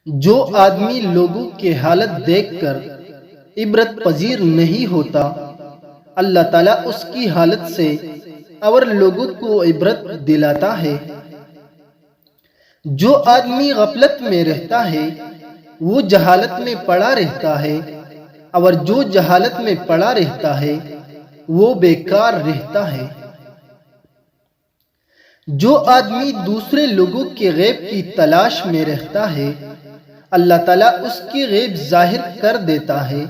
جو آدمی لوگوں کی حالت دیکھ کر عبرت پذیر نہیں ہوتا، اللہ تعالیٰ اس کی حالت سے اور لوگوں کو عبرت دلاتا ہے۔ جو آدمی غفلت میں رہتا ہے وہ جہالت میں پڑا رہتا ہے، اور جو جہالت میں پڑا رہتا ہے وہ بیکار رہتا ہے۔ جو آدمی دوسرے لوگوں کے غیب کی تلاش میں رہتا ہے، اللہ تعالیٰ اس کی غیب ظاہر کر دیتا ہے۔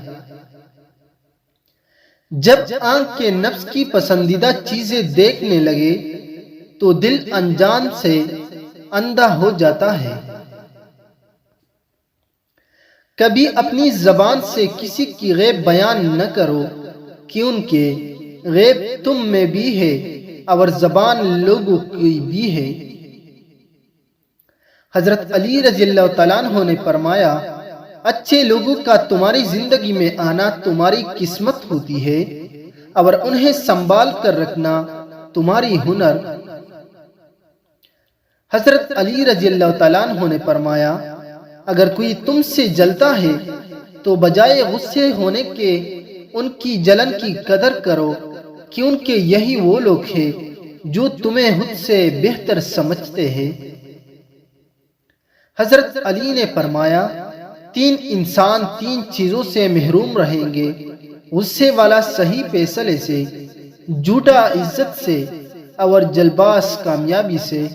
جب آنکھ کے نفس کی پسندیدہ چیزیں دیکھنے لگے تو دل انجان سے اندھا ہو جاتا ہے۔ کبھی اپنی زبان سے کسی کی غیب بیان نہ کرو، کیونکہ غیب تم میں بھی ہے اور زبان لوگوں کی بھی ہے۔ حضرت علی رضی اللہ تعالیٰ عنہ نے فرمایا، اچھے لوگوں کا تمہاری زندگی میں آنا تمہاری قسمت ہوتی ہے اور انہیں سنبھال کر رکھنا تمہاری ہنر۔ حضرت علی رضی اللہ تعالیٰ عنہ نے فرمایا، اگر کوئی تم سے جلتا ہے تو بجائے غصے ہونے کے ان کی جلن کی قدر کرو، کیونکہ یہی وہ لوگ ہیں جو تمہیں خود سے بہتر سمجھتے ہیں۔ حضرت علی نے فرمایا، تین انسان تین چیزوں سے محروم رہیں گے، غصے والا صحیح فیصلے سے، جھوٹا عزت سے، اور جلباز کامیابی سے۔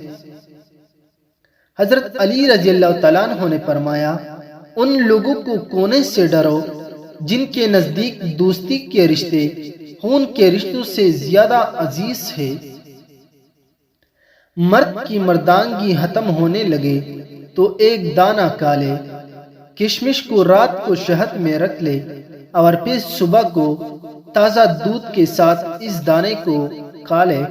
حضرت علی رضی اللہ تعالیٰ عنہ نے فرمایا، ان لوگوں کو کونے سے ڈرو جن کے نزدیک دوستی کے رشتے خون کے رشتوں سے زیادہ عزیز ہے۔ مرد کی مردانگی ختم ہونے لگے تو ایک دانہ کھالے، کشمش کو رات کو شہد میں رکھ لے اور پھر صبح کو تازہ دودھ کے ساتھ اس دانے کو کھا لے۔